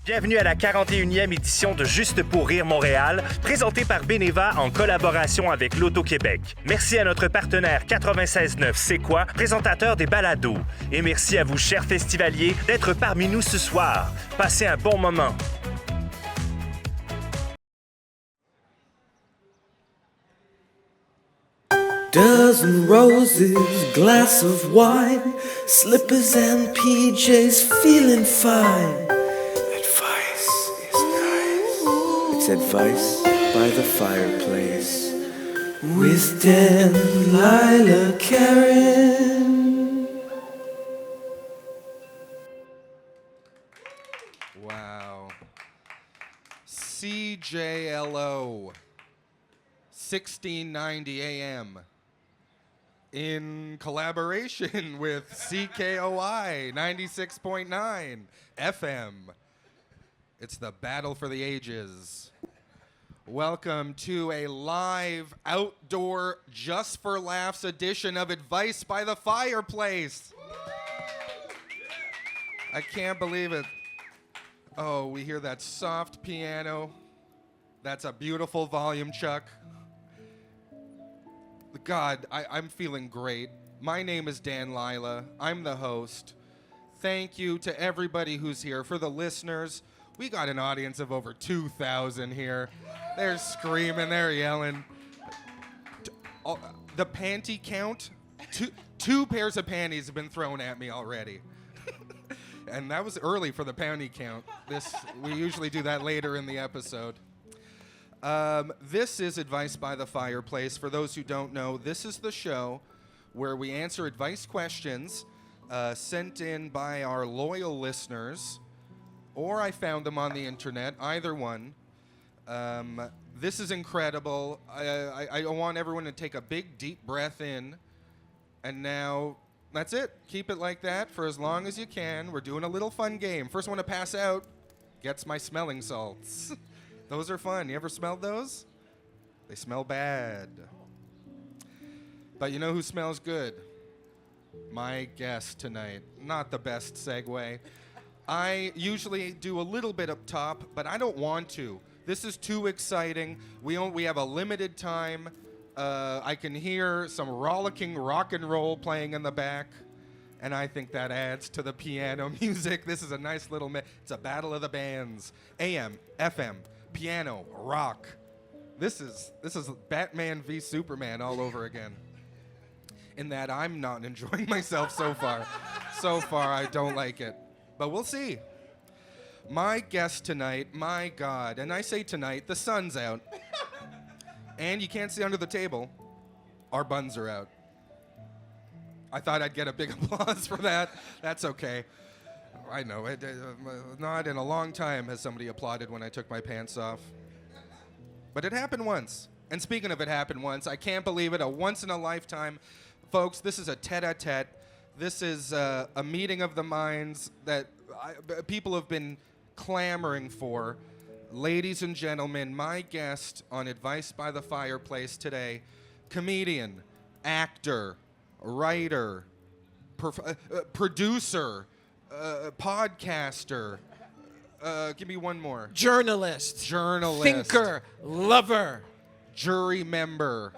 Bienvenue à la 41e édition de Juste pour rire Montréal, présentée par Beneva en collaboration avec l'Auto-Québec. Merci à notre partenaire 96.9 C'est quoi, présentateur des balados. Et merci à vous, chers festivaliers, d'être parmi nous ce soir. Passez un bon moment. Dozen roses, glass of wine, slippers and PJs, feeling fine. Advice is nice. It's Advice by the Fireplace with Dan, Lilah, Carin. Wow. CJLO, 1690 AM. In collaboration with CKOI 96.9 FM. It's the battle for the ages. Welcome to a live, outdoor, just for laughs edition of Advice by the Fireplace. I can't believe it. Oh, we hear that soft piano. That's a beautiful volume, Chuck. God, I'm feeling great. My name is Dan Lilah. I'm the host. Thank you to everybody who's here. For the listeners, we got an audience of over 2,000 here. They're screaming, they're yelling. The panty count, two pairs of panties have been thrown at me already. And that was early for the panty count. We usually do that later in the episode. This is Advice by the Fireplace. For those who don't know, this is the show where we answer advice questions sent in by our loyal listeners, or I found them on the internet, either one. This is incredible. I want everyone to take a big, deep breath in, and now that's it. Keep it like that for as long as you can. We're doing a little fun game. First one to pass out gets my smelling salts. Those are fun. You ever smelled those? They smell bad. But you know who smells good? My guest tonight. Not the best segue. I usually do a little bit up top, but I don't want to. This is too exciting. We have a limited time. I can hear some rollicking rock and roll playing in the back, and I think that adds to the piano music. This is a nice little it's a battle of the bands. AM, FM, piano, rock. This is Batman v Superman all over again. In that I'm not enjoying myself so far. So far, I don't like it. But we'll see. My guest tonight, my God, and I say tonight, the sun's out. And you can't see under the table. Our buns are out. I thought I'd get a big applause for that. That's okay. I know, not in a long time has somebody applauded when I took my pants off. But it happened once. And speaking of it happened once, I can't believe it, a once in a lifetime. Folks, this is a tete-a-tete. This is a meeting of the minds that people have been clamoring for. Ladies and gentlemen, my guest on Advice by the Fireplace today, comedian, actor, writer, producer, podcaster. Give me one more. Journalist. Thinker. Lover. Jury member.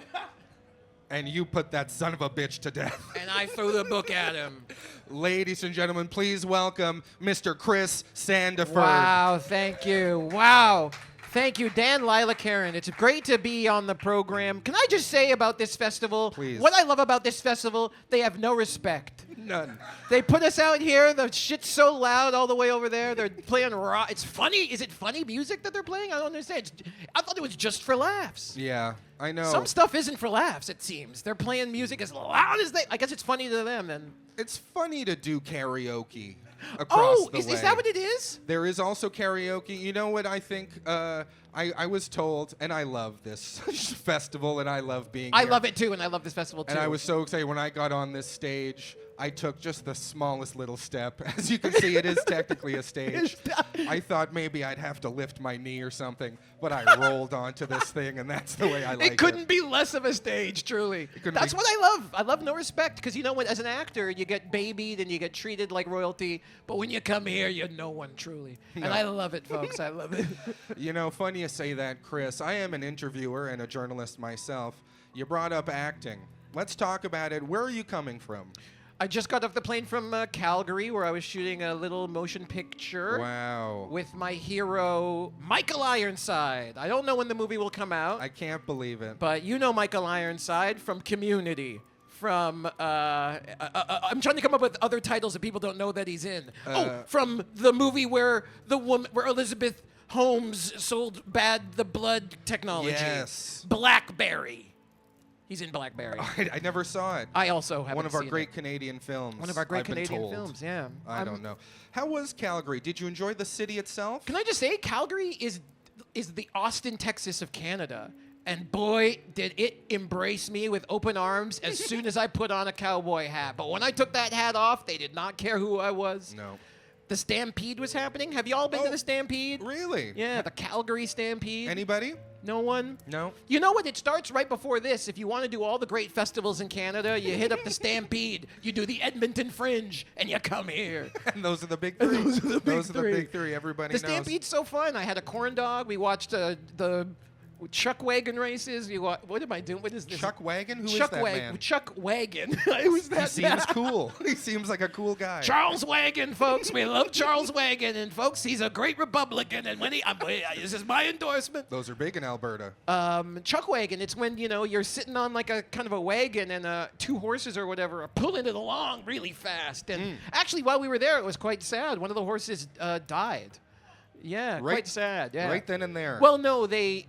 And you put that son of a bitch to death. And I threw the book at him. Ladies and gentlemen, please welcome Mr. Chris Sandiford. Wow, thank you. Wow. Thank you, Dan, Lilah, Carin. It's great to be on the program. Can I just say about this festival? Please. What I love about this festival, they have no respect. None. They put us out here. The shit's so loud all the way over there. They're playing rock. It's funny. Is it funny music that they're playing? I don't understand. I thought it was just for laughs. Yeah, I know. Some stuff isn't for laughs, it seems. They're playing music as loud as they... I guess it's funny to them, then. It's funny to do karaoke across the way. Is that what it is? There is also karaoke. You know what I think? I was told, and I love this festival, and I love being here. I love it, too, and I love this festival, too. And I was so excited when I got on this stage. I took just the smallest little step. As you can see, it is technically a stage. I thought maybe I'd have to lift my knee or something, but I rolled onto this thing, and that's the way I like it. It couldn't be less of a stage, truly. That's what I love. I love no respect, because you know what? As an actor, you get babied and you get treated like royalty, but when you come here, you're no one, truly. No. And I love it, folks. I love it. You know, funny you say that, Chris. I am an interviewer and a journalist myself. You brought up acting. Let's talk about it. Where are you coming from? I just got off the plane from Calgary, where I was shooting a little motion picture. Wow. With my hero, Michael Ironside. I don't know when the movie will come out. I can't believe it. But you know Michael Ironside from Community. From, I'm trying to come up with other titles that people don't know that he's in. From the movie where where Elizabeth Holmes sold the blood technology. Yes. Blackberry. He's in Blackberry. I never saw it. I also haven't One of our seen great it. Canadian films. One of our great I've been Canadian told. films, yeah. I don't know. How was Calgary? Did you enjoy the city itself? Can I just say, Calgary is the Austin, Texas of Canada. And boy, did it embrace me with open arms as soon as I put on a cowboy hat. But when I took that hat off, they did not care who I was. No. The Stampede was happening. Have you all been to the Stampede? Really? Yeah, the Calgary Stampede. Anybody? No one? No. You know what? It starts right before this. If you want to do all the great festivals in Canada, you hit up the Stampede. You do the Edmonton Fringe, and you come here. And those are the big three. Those are the big three. Everybody knows. The Stampede's so fun. I had a corn dog. We watched the Chuck Wagon races. What am I doing? What is this? Chuck Wagon? Who is that man? Chuck Wagon. He seems cool. He seems like a cool guy. Charles Wagon, folks. We love Charles Wagon. And, folks, he's a great Republican. And when this is my endorsement. Those are big in Alberta. Chuck Wagon, it's when, you're sitting on like a kind of a wagon and two horses or whatever are pulling it along really fast. And actually, while we were there, it was quite sad. One of the horses died. Yeah, quite sad. Yeah. Right then and there. Well, no, they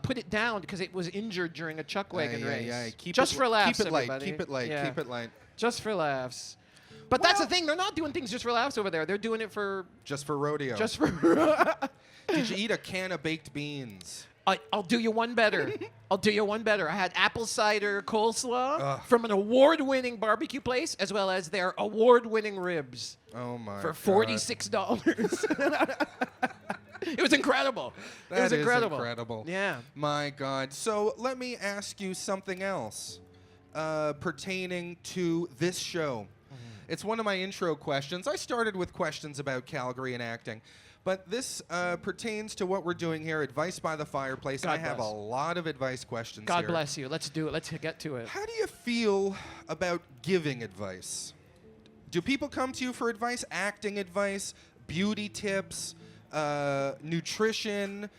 put it down because it was injured during a Chuck Wagon race. Just for laughs, keep it light. everybody. Keep it light. Yeah. Keep it light. Just for laughs. But that's the thing. They're not doing things just for laughs over there. They're doing it for... Just for rodeo. Just for... Did you eat a can of baked beans? I'll do you one better. I had apple cider coleslaw Ugh. from an award-winning barbecue place, as well as their award-winning ribs. Oh, my For God. $46. It was incredible. It was incredible. Yeah. My God. So let me ask you something else pertaining to this show. It's one of my intro questions. I started with questions about Calgary and acting. But this pertains to what we're doing here, Advice by the Fireplace. God I have bless. a lot of advice questions God here. bless you. Let's do it. Let's get to it. How do you feel about giving advice? Do people come to you for advice, acting advice, beauty tips, nutrition,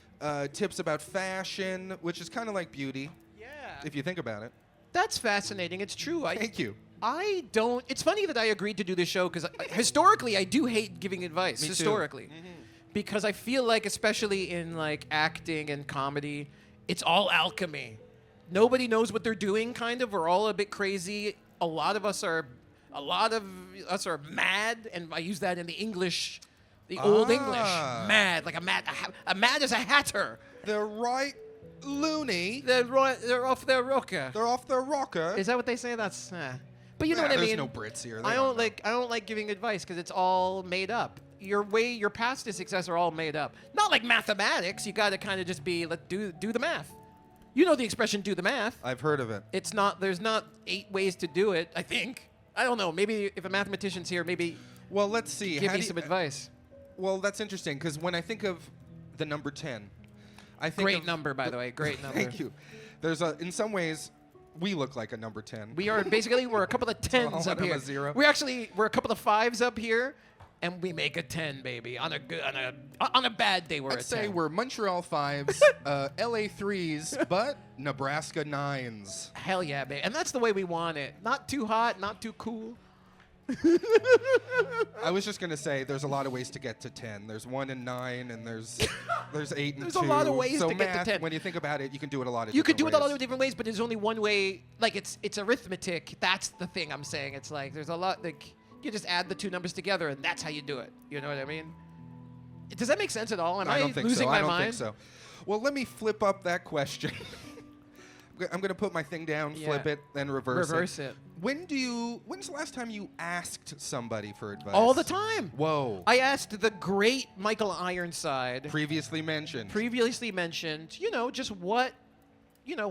tips about fashion, which is kind of like beauty, if you think about it? That's fascinating. It's true. Thank you. I don't... It's funny that I agreed to do this show because historically I do hate giving advice. Me too. Historically. Because I feel like, especially in like acting and comedy, it's all alchemy. Nobody knows what they're doing, kind of. We're all a bit crazy. A lot of us are mad, and I use that in the English, the old English. Mad, like a mad as a hatter. They're right loony. They're off their rocker. They're off their rocker. Is that what they say? That's... But you know what I mean? There's no Brits here. I don't like giving advice because it's all made up. Your paths to success are all made up. Not like mathematics. You got to kind of just be do the math. You know the expression "do the math." I've heard of it. It's not. There's not 8 ways to do it. I think. I don't know. Maybe if a mathematician's here, maybe. Well, let's see. Give me some advice. Well, that's interesting because when I think of the number 10, I think Great number, by the way. Great number. Thank you. In some ways, we look like a number 10. We are basically we're a couple of 10s up here. A zero. We're a couple of 5s up here, and we make a 10, baby. On a bad day, we're I'd a 10. say we're Montreal 5s, LA 3s, but Nebraska 9s. Hell yeah, baby. And that's the way we want it. Not too hot, not too cool. I was just gonna say there's a lot of ways to get to 10. There's 1 and 9, and there's 8 and 2. There's a lot of ways to get to 10. When you think about it, you can do it a lot of. You could do it a lot ways. of different ways, but there's only one way. Like it's arithmetic. That's the thing I'm saying. It's like there's a lot. Like you just add the 2 numbers together, and that's how you do it. You know what I mean? Does that make sense at all? Am I don't think losing so. my I don't mind? think so. Well, let me flip up that question. I'm going to put my thing down, flip it, then reverse it. When's the last time you asked somebody for advice? All the time. Whoa. I asked the great Michael Ironside. Previously mentioned. Just what,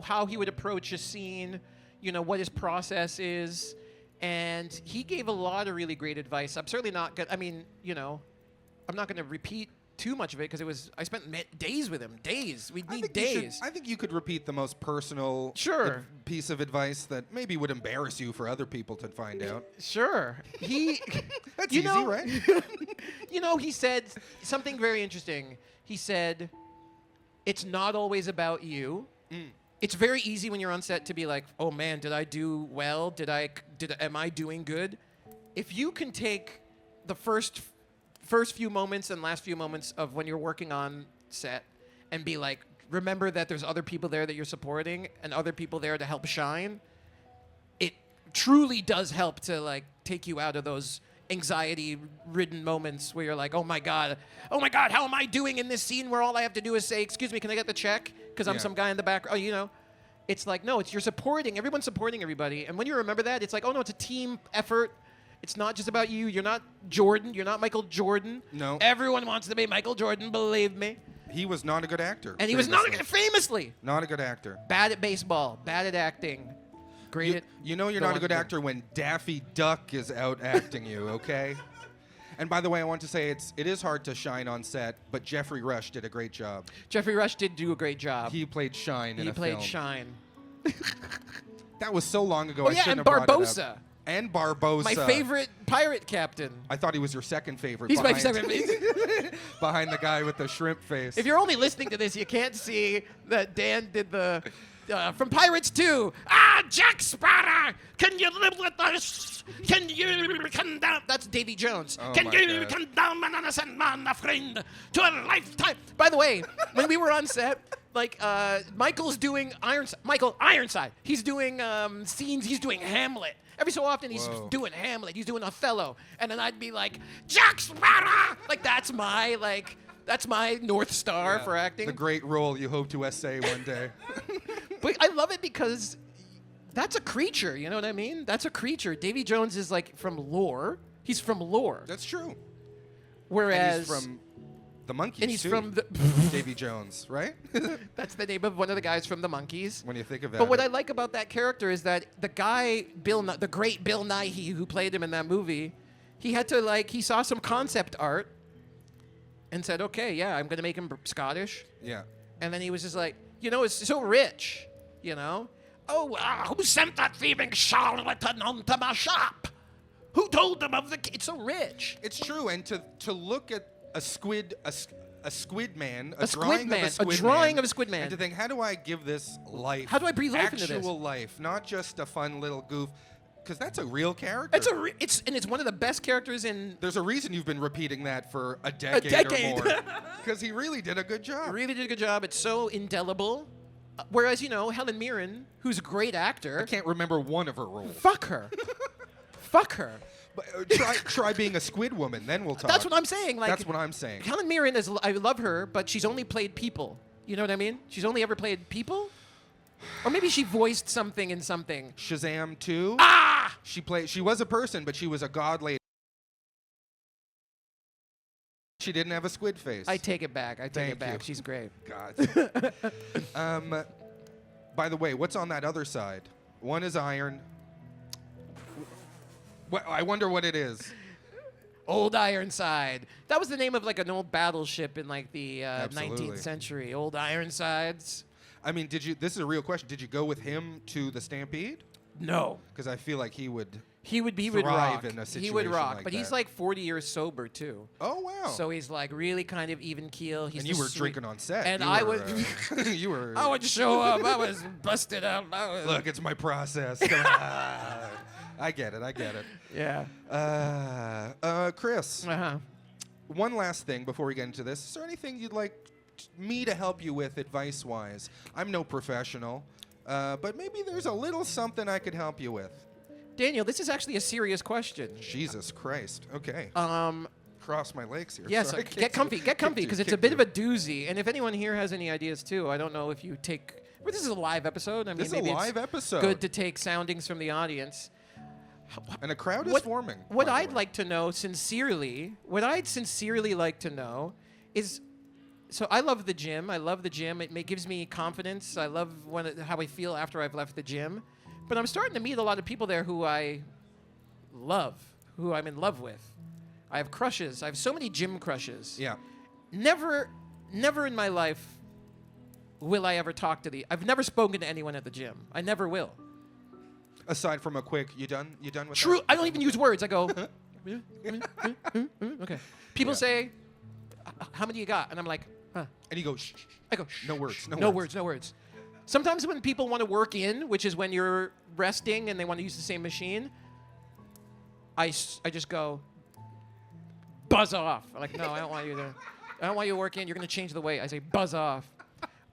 how he would approach a scene, what his process is. And he gave a lot of really great advice. I'm certainly not going to, I'm not going to repeat too much of it because I spent days with him. Days. We'd need days. I think you could repeat the most personal piece of advice that maybe would embarrass you for other people to find out. Sure. That's easy, right? He said something very interesting. He said, it's not always about you. It's very easy when you're on set to be like, oh man, did I do well? Am I doing good? If you can take the first few moments and last few moments of when you're working on set and be like, remember that there's other people there that you're supporting and other people there to help shine, it truly does help to like take you out of those anxiety-ridden moments where you're like, oh my God, how am I doing in this scene where all I have to do is say, excuse me, can I get the check? Because I'm some guy in the back. It's like, no, you're supporting, everyone's supporting everybody. And when you remember that, it's like, oh no, it's a team effort. It's not just about you. You're not Jordan. You're not Michael Jordan. No. Everyone wants to be Michael Jordan, believe me. He was not a good actor. And he was famously. Not a good actor. Bad at baseball, bad at acting. Great at you're not a good actor when Daffy Duck is out acting you, okay? And by the way, I want to say it is hard to shine on set, but Jeffrey Rush did a great job. Jeffrey Rush did do a great job. He played Shine in a film. He played Shine. That was so long ago. Oh, yeah, and Barbosa. And Barbosa. My favorite pirate captain. I thought he was your second favorite. He's my second favorite. Behind the guy with the shrimp face. If you're only listening to this, you can't see that Dan did the... from Pirates 2. Jack Sparrow, can you live with us? Can you condemn... That's Davy Jones. Oh Can you condemn an innocent man, a friend, to a lifetime? By the way, when we were on set, Michael's doing Michael Ironside. He's doing scenes. He's doing Hamlet. Every so often, he's doing Hamlet. He's doing Othello. And then I'd be like, Jack Sparrow! That's my North Star for acting. The great role you hope to essay one day. But I love it because that's a creature, you know what I mean? That's a creature. Davy Jones is from lore. He's from lore. That's true. Whereas... And he's from the Monkees, and he's too. from the... Davy Jones, right? That's the name of one of the guys from the Monkees. When you think of that. But what I like about that character is that the guy, the great Bill Nighy, who played him in that movie, he had to, he saw some concept art and said, okay, yeah, I'm going to make him Scottish. Yeah. And then he was just like, it's so rich, Oh, who sent that thieving charlatan onto my shop? Who told them of the... It's so rich. It's true, and to look at a squid man, a drawing of a squid man, and to think, how do I give this life? How do I breathe life into this? Actual life, not just a fun little goof. Because that's a real character. It's one of the best characters in... There's a reason you've been repeating that for a decade. Or more. Because he really did a good job. Really did a good job. It's so indelible. Whereas, Helen Mirren, who's a great actor... I can't remember one of her roles. Fuck her. Fuck her. But try being a squid woman, then we'll talk. That's what I'm saying. That's what I'm saying. Helen Mirren I love her, but she's only played people. You know what I mean? She's only ever played people? Or maybe she voiced something in something. Shazam 2? Ah! She was a person, but she was a god lady. She didn't have a squid face. I take it back. Thank you. She's great. God. By the way, what's on that other side? One is iron. I wonder what it is. Old Ironside. That was the name of an old battleship in the Absolutely. 19th century. Old Ironsides. I mean, this is a real question. Did you go with him to the Stampede? No. Because I feel like he would thrive rock. In a situation he would rock, like but that. he's 40 years sober too. Oh wow! So he's really kind of even keel. And you were drinking on set. And I would. You were. I would show up. I was busted out. Look, it's my process. Come on. I get it. Yeah. Chris. Uh-huh. One last thing before we get into this. Is there anything you'd like me to help you with advice-wise? I'm no professional, but maybe there's a little something I could help you with. Daniel, this is actually a serious question. Jesus Christ. Okay. Cross my legs here. Yes, Sorry. get comfy, because it's a bit of a doozy. And if anyone here has any ideas too, I don't know if you take... Well, this is a live episode. I mean, this is maybe a live it's episode. Good to take soundings from the audience. And a crowd is forming. What I'd like to know what I'd sincerely like to know is, so I love the gym. I love the gym. It gives me confidence. I love how I feel after I've left the gym. But I'm starting to meet a lot of people there who I love, who I'm in love with. I have crushes. I have so many gym crushes. Yeah. Never in my life will I ever talk to I've never spoken to anyone at the gym. I never will. Aside from a quick, you done with True. that? I don't even use words. I go, okay. People say, how many you got? And I'm like, huh. And you go, shh. I go, shh. No words. No words. Sometimes when people want to work in, which is when you're resting and they want to use the same machine, I just go, buzz off. I'm like, no, I don't want you to work in. You're going to change the weight. I say, buzz off.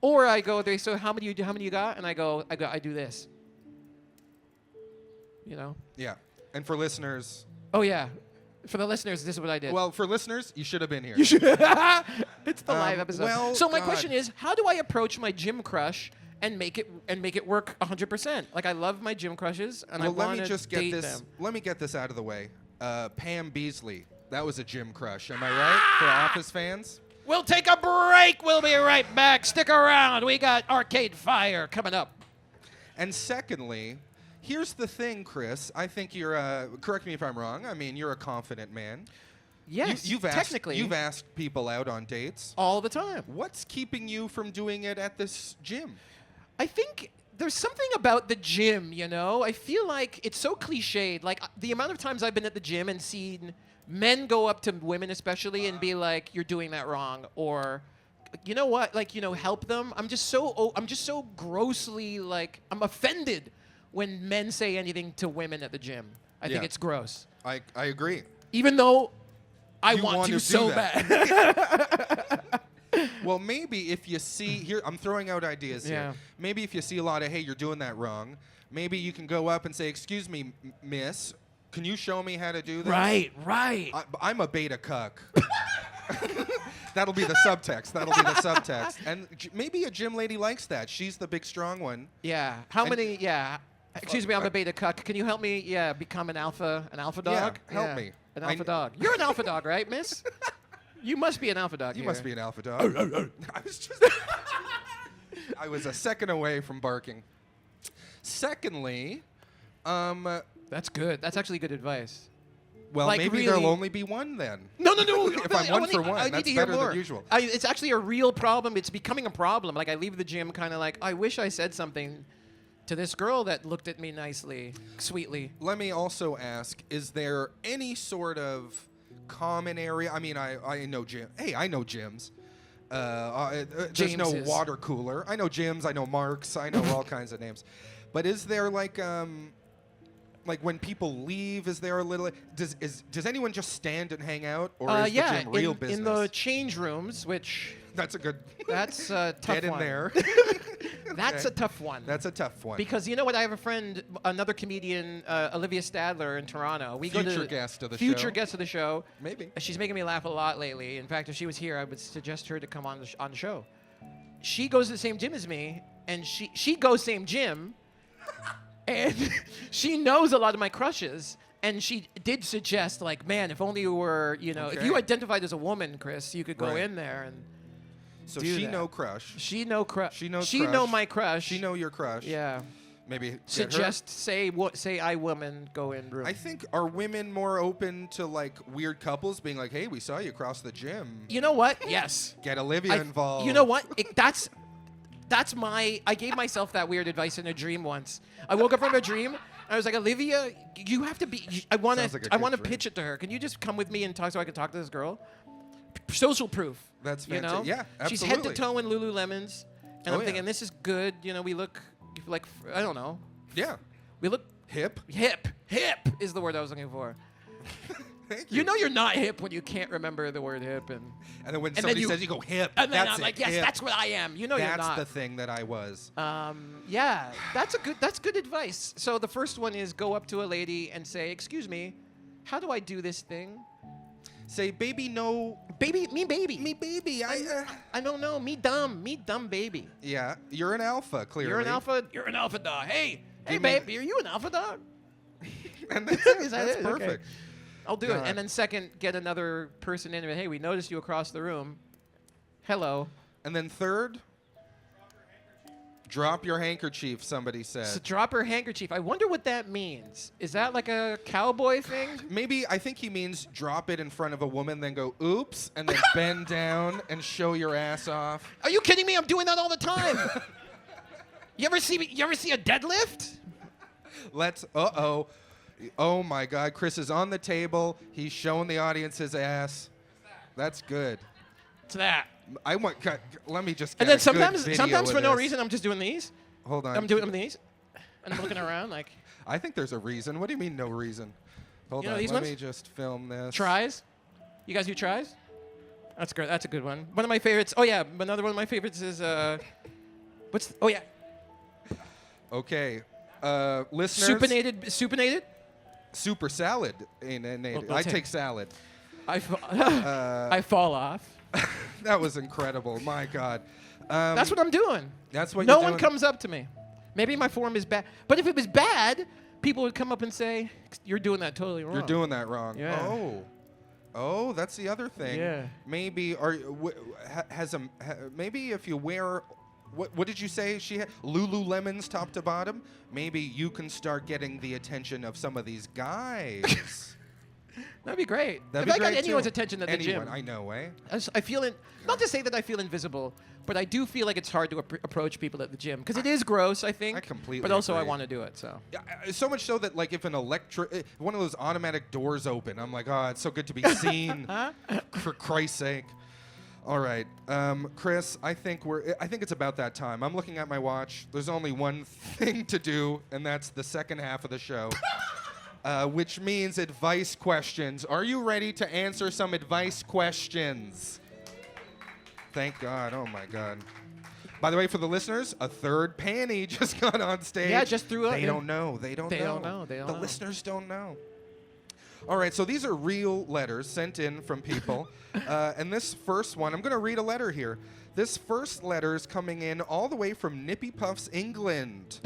Or I go, so how many you got? And I do this. You know? Yeah. And for listeners. Oh, yeah. For the listeners, this is what I did. Well, for listeners, you should have been here. You should. It's the live episode. well, so my God. question is, how do I approach my gym crush and make it work 100%? Like, I love my gym crushes, and I want to date them. Let me get this out of the way. Pam Beasley. That was a gym crush. Am I right? For Office fans? We'll take a break. We'll be right back. Stick around. We got Arcade Fire coming up. And secondly, here's the thing, Chris. I think you're, correct me if I'm wrong, I mean, you're a confident man. Yes, technically. You've asked people out on dates. All the time. What's keeping you from doing it at this gym? I think there's something about the gym, you know? I feel like it's so cliched. Like, the amount of times I've been at the gym and seen men go up to women especially and be like, you're doing that wrong, or you know what, like, you know, help them. I'm just so grossly, like, I'm offended when men say anything to women at the gym. I think it's gross. I agree. Even though I You want to do so that. bad. Well, maybe if you see here, I'm throwing out ideas Yeah. here. Maybe if you see a lot of, hey, you're doing that wrong, maybe you can go up and say, excuse me, miss, can you show me how to do this? Right. I'm a beta cuck. That'll be the subtext. And maybe a gym lady likes that. She's the big, strong one. Yeah. Excuse me, I'm a beta cuck. Can you help me, become an alpha dog? Yeah, help me. An alpha dog. You're an alpha dog, right, miss? You must be an alpha dog. You here. must be an alpha dog. I was a second away from barking. Secondly, That's good. That's actually good advice. well, Like, maybe really- there'll only be one then. No. If I'm one for one, I need that's to hear better more. than usual. It's actually a real problem. It's becoming a problem. Like, I leave the gym kind of like, I wish I said something to this girl that looked at me nicely, sweetly. Let me also ask, is there any sort of common area? I mean, I know gym. Hey, I know gyms. There's no James's. water cooler. I know gyms. I know Marks. I know all kinds of names. But is there like when people leave, is there a little? Does anyone just stand and hang out, or is the gym real business? in the change rooms, which That's a good. that's a tough Get in one. there. That's a tough one. That's a tough one. Because you know what? I have a friend, another comedian, Olivia Stadler in Toronto. We go Future to guest of the future show. guest of the show. Maybe. She's making me laugh a lot lately. In fact, if she was here, I would suggest her to come on the show. She goes to the same gym as me, and she goes same gym, and she knows a lot of my crushes. And she did suggest, like, man, if only you were, you know, if you Okay. identified as a woman, Chris, you could go Right. in there and So do she that. know crush. She know crush. She knows She crush. know my crush. She know your crush. Yeah. Maybe get her. Suggest say I woman go in room. I think, are women more open to like weird couples being like, hey, we saw you across the gym. You know what? Yes. Get Olivia involved. You know what? That's my. I gave myself that weird advice in a dream once. I woke up from a dream. And I was like, Olivia, you have to be. I want Sounds like a to. I good want to dream. pitch it to her. Can you just come with me and talk so I can talk to this girl? Social proof. That's you know. fantastic. Yeah, She's head to absolutely. toe in Lululemons, and Oh, I'm yeah. thinking this is good. You know, we look like I don't know. Yeah. We look Hip. hip. Hip is the word I was looking for. Thank You know you're not hip when you can't remember the word hip and. And then when then somebody you- says, you go hip. And then that's I'm it, like, yes, hip. that's what I am. You know you're That's not. the thing that I was. Yeah, that's good advice. So the first one is go up to a lady and say, "Excuse me, how do I do this thing?" Say, baby, no. Baby, me baby. Me, baby. I don't know. Me dumb baby. Yeah, you're an alpha, clearly. You're an alpha dog. Hey, Give me- babe, are you an alpha dog? And that's That's perfect. Okay. I'll do God. it. And then second, get another person in. Hey, we noticed you across the room. Hello. And then third, drop your handkerchief, somebody said. So drop her handkerchief. I wonder what that means. Is that like a cowboy thing? Maybe, I think he means drop it in front of a woman, then go, oops, and then bend down and show your ass off. Are you kidding me? I'm doing that all the time. You ever see a deadlift? Uh-oh. Oh, my God. Chris is on the table. He's showing the audience his ass. That's good. It's that. Let me just And get then a good video sometimes of for no this. reason, I'm just doing these. Hold on. I'm doing these. And I'm looking around like, I think there's a reason. What do you mean no reason? Hold You know on. these Let ones? me just film this. tries. You guys do tries? That's great. That's a good one. One of my favorites. Oh, yeah. Another one of my favorites is, oh, yeah. Okay. Listeners. Supinated? Super salad. I take salad. I fall off. That was incredible. My God. That's what I'm doing. That's what No you're one doing? comes up to me. Maybe my form is bad. But if it was bad, people would come up and say, you're doing that totally wrong. You're doing that wrong. Yeah. Oh, that's the other thing. Yeah. Maybe maybe if you wear what did you say she had? Lululemons top to bottom? Maybe you can start getting the attention of some of these guys. That'd be great. That'd if be I got great, anyone's too. attention at the Anyone, gym. I know, eh? I feel not to say that I feel invisible, but I do feel like it's hard to approach people at the gym because it is gross, I think. I completely But also I agree. want to do it, so. Yeah, so much so that like if an one of those automatic doors open, I'm like, oh, it's so good to be seen. For Christ's sake. All right, Chris, I think it's about that time. I'm looking at my watch. There's only one thing to do, and that's the second half of the show, which means advice questions. Are you ready to answer some advice questions? Thank God. Oh, my God. By the way, for the listeners, a third panty just got on stage. Yeah, just threw up. They don't know. They don't know. They don't The know. listeners don't know. All right, so these are real letters sent in from people. And this first one, I'm going to read a letter here. This first letter is coming in all the way from Nippy Puffs, England,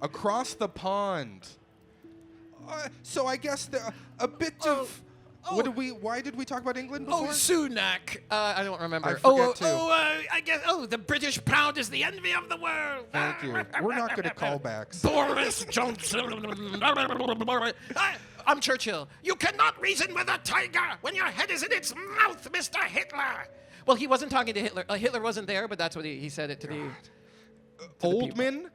across the pond. So I guess a bit of... Why did we talk about England before? Oh, Sunak. I don't remember. I forget, too. I guess. Oh, the British pound is the envy of the world. Thank you. We're not good at callbacks. Boris Johnson. I'm Churchill. You cannot reason with a tiger when your head is in its mouth, Mr. Hitler. Well, he wasn't talking to Hitler. Hitler wasn't there, but that's what he said it to the. Oldman,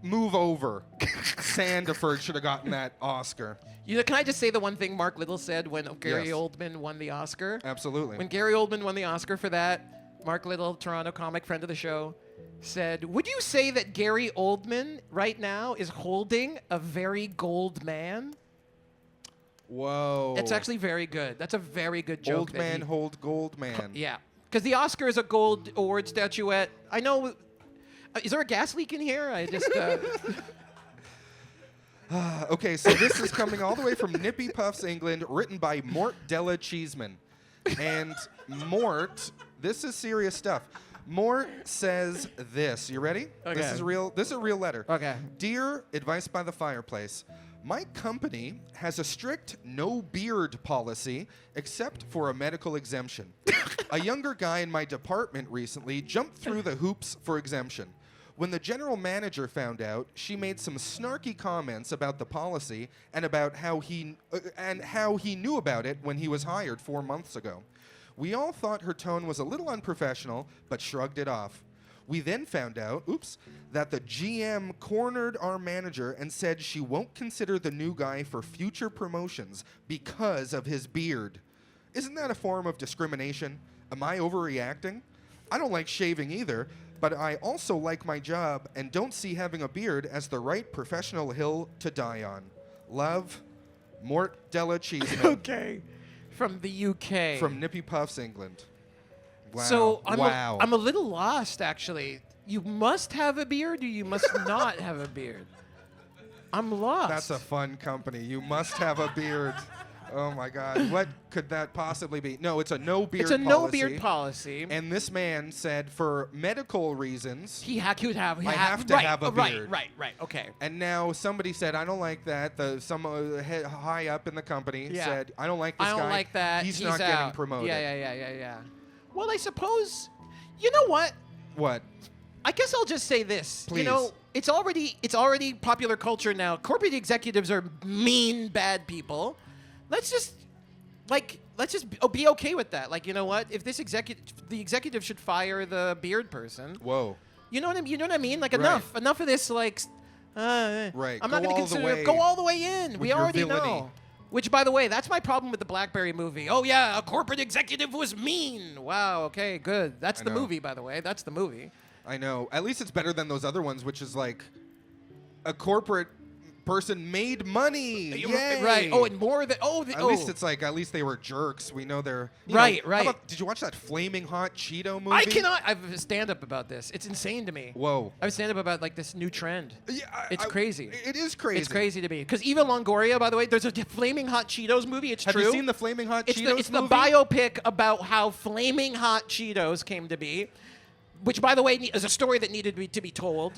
move over. Sandiford should have gotten that Oscar. Can I just say the one thing Mark Little said when Gary Yes. Oldman won the Oscar? Absolutely. When Gary Oldman won the Oscar for that, Mark Little, Toronto comic, friend of the show, said, would you say that Gary Oldman right now is holding a very gold man? Whoa. It's actually very good. That's a very good joke. Old man hold gold man. Yeah. Because the Oscar is a gold award statuette. I know. Is there a gas leak in here? I just. Okay, so this is coming all the way from Nippy Puffs, England, written by Mort Della Cheeseman. And Mort, this is serious stuff. Mort says this. You ready? Okay. This is a real letter. Okay. Dear Advice by the Fireplace, my company has a strict no beard policy except for a medical exemption. A younger guy in my department recently jumped through the hoops for exemption. When the general manager found out, she made some snarky comments about the policy and about how he knew about it when he was hired 4 months ago. We all thought her tone was a little unprofessional, but shrugged it off. We then found out, that the GM cornered our manager and said she won't consider the new guy for future promotions because of his beard. Isn't that a form of discrimination? Am I overreacting? I don't like shaving either, but I also like my job and don't see having a beard as the right professional hill to die on. Love, Mort Della Cheeseman. Okay. From the UK. From Nippy Puffs, England. Wow. So wow. I'm a little lost, actually. You must have a beard or you must not have a beard? I'm lost. That's a fun company. You must have a beard. Oh my God! What could that possibly be? No, it's a no beard. It's a policy. no beard policy. And this man said, for medical reasons, He would have. I have to have a right, beard. Right. Okay. and now somebody said, I don't like that. Some high up in the company Yeah. said, I don't like this I don't guy. like that. He's out. not getting promoted. Yeah. Well, I suppose. You know what? What? I guess I'll just say this. Please. You know, it's already popular culture now. Corporate executives are mean, bad people. Let's just be okay with that. Like, you know what? If the executive should fire the beard person. Whoa. You know what I mean? Like, Right. enough of this. Like, Right. I'm Go not going to all the consider way go all the way in. with We your already villainy. know. Which, by the way, that's my problem with the BlackBerry movie. Oh yeah, a corporate executive was mean. Wow. Okay. Good. That's I the know. movie, by the way. That's the movie. I know. At least it's better than those other ones, which is like a corporate person made money. Yay. Right. Oh, and more than At least it's like, at least they were jerks. We know they're Right, How right. about, did you watch that Flaming Hot Cheeto movie? I cannot. I have a stand-up about this. It's insane to me. Whoa. I have a stand-up about like this new trend. Yeah, It's crazy. It is crazy. It's crazy to me. Because Eva Longoria, by the way, there's a Flaming Hot Cheetos movie. It's Have true. you seen the Flaming Hot Cheetos It's the movie? biopic about how Flaming Hot Cheetos came to be. Which, by the way, is a story that needed to be told.